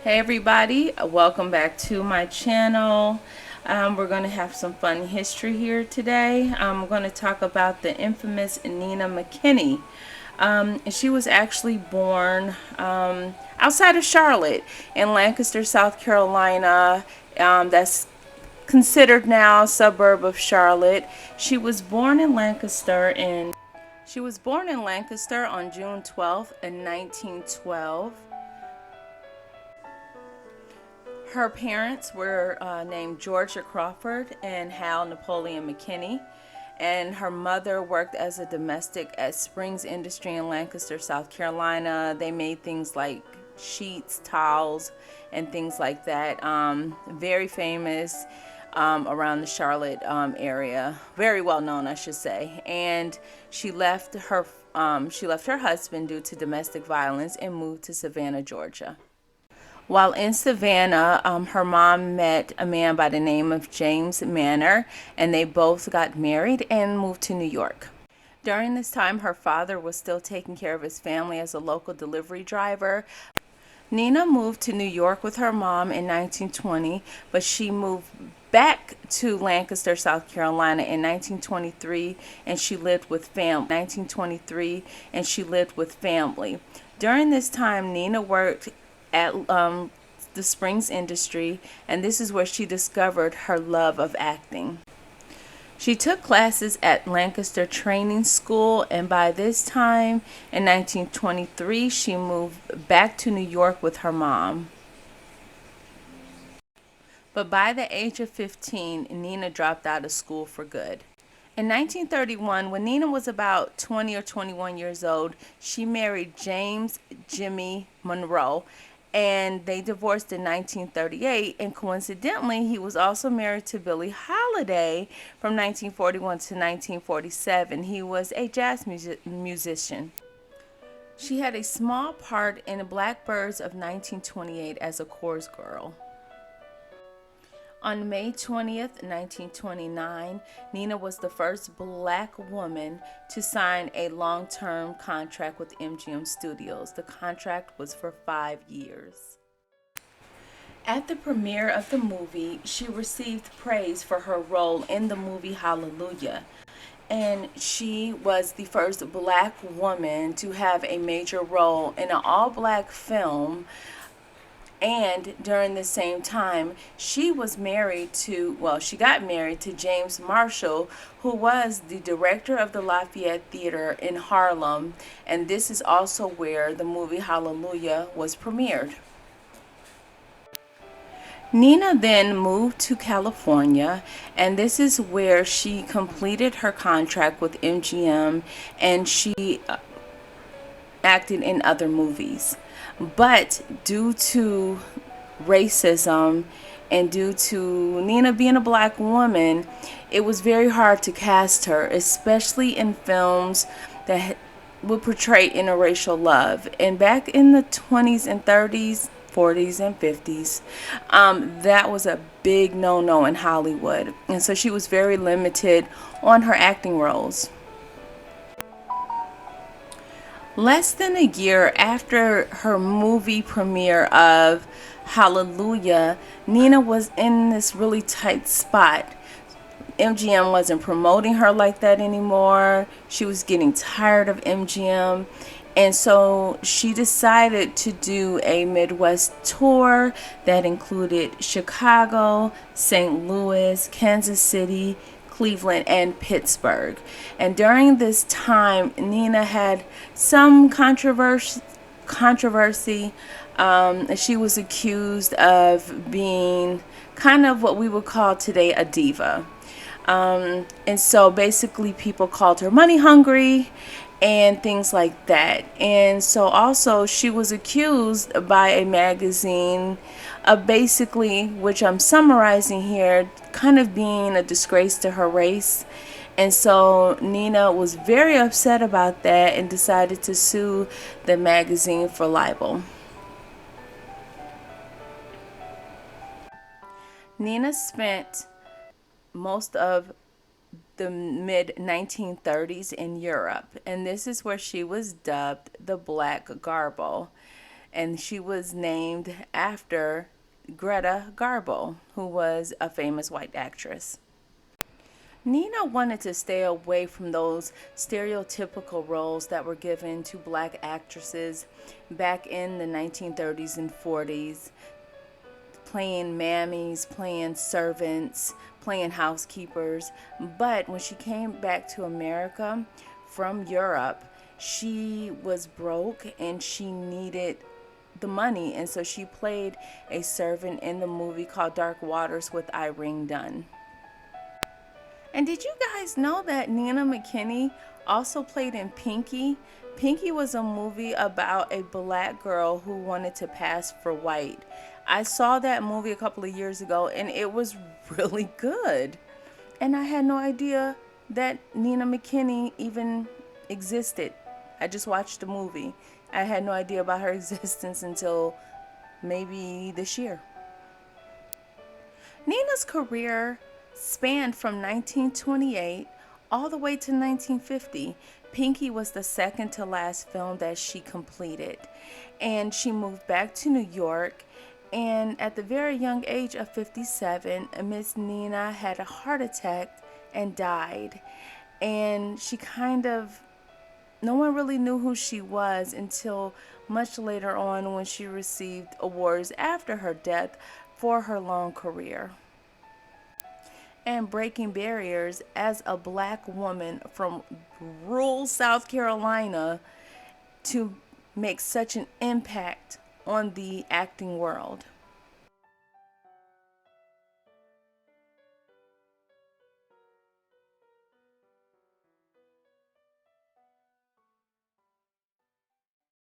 Hey everybody, welcome back to my channel. We're going to have some fun history here today. I'm going to talk about the infamous Nina McKinney. She was actually born outside of Charlotte in Lancaster, South Carolina. That's considered now a suburb of Charlotte. She was born in Lancaster on June 12th in 1912. Her parents were named Georgia Crawford and Hal Napoleon McKinney, and her mother worked as a domestic at Springs Industry in Lancaster, South Carolina. They made things like sheets, towels, and things like that. Very famous around the Charlotte area, very well known, I should say. And she left her husband due to domestic violence and moved to Savannah, Georgia. While in Savannah, her mom met a man by the name of James Manor, and they both got married and moved to New York. During this time, her father was still taking care of his family as a local delivery driver. Nina moved to New York with her mom in 1920, but she moved back to Lancaster, South Carolina in 1923, and she lived with family. During this time, Nina worked at the Springs Industry, and this is where she discovered her love of acting. She took classes at Lancaster Training School, and by this time, in 1923, she moved back to New York with her mom. But by the age of 15, Nina dropped out of school for good. In 1931, when Nina was about 20 or 21 years old, she married James Jimmy Monroe, and they divorced in 1938, and coincidentally he was also married to Billie Holiday from 1941 to 1947. He was a jazz musician. She had a small part in the Blackbirds of 1928 as a chorus girl. On May 20th, 1929, Nina was the first black woman to sign a long-term contract with MGM Studios. The contract was for 5 years. At the premiere of the movie, she received praise for her role in the movie Hallelujah. And she was the first black woman to have a major role in an all-black film. And during the same time, she got married to James Marshall, who was the director of the Lafayette Theater in Harlem. And this is also where the movie Hallelujah was premiered. Nina then moved to California, and this is where she completed her contract with MGM, and she acted in other movies. But due to racism and due to Nina being a black woman, it was very hard to cast her, especially in films that would portray interracial love. And back in the 20s and 30s, 40s and 50s, that was a big no-no in Hollywood. And so she was very limited on her acting roles. Less than a year after her movie premiere of Hallelujah, Nina was in this really tight spot. MGM wasn't promoting her like that anymore. She was getting tired of MGM. And so she decided to do a Midwest tour that included Chicago, St. Louis, Kansas City, Cleveland, and Pittsburgh. And during this time, Nina had some controversy. She was accused of being kind of what we would call today a diva. And so basically people called her money hungry and things like that. And so also she was accused by a magazine of basically, which I'm summarizing here, kind of being a disgrace to her race. And so Nina was very upset about that and decided to sue the magazine for libel. Nina spent most of the mid-1930s in Europe, and this is where she was dubbed the Black Garbo. and she was named after Greta Garbo, who was a famous white actress. Nina wanted to stay away from those stereotypical roles that were given to black actresses back in the 1930s and 40s, playing mammies, playing servants, playing housekeepers. But when she came back to America from Europe, she was broke and she needed the money, and so she played a servant in the movie called Dark Waters with Irene Dunn. And did you guys know that Nina McKinney also played in Pinky? Pinky was a movie about a black girl who wanted to pass for white. I saw that movie a couple of years ago and it was really good. And I had no idea that Nina McKinney even existed. I just watched the movie. I had no idea about her existence until maybe this year. Nina's career spanned from 1928 all the way to 1950. Pinky was the second to last film that she completed. And she moved back to New York. And at the very young age of 57, Miss Nina had a heart attack and died. And no one really knew who she was until much later on when she received awards after her death for her long career. And breaking barriers as a black woman from rural South Carolina to make such an impact on the acting world.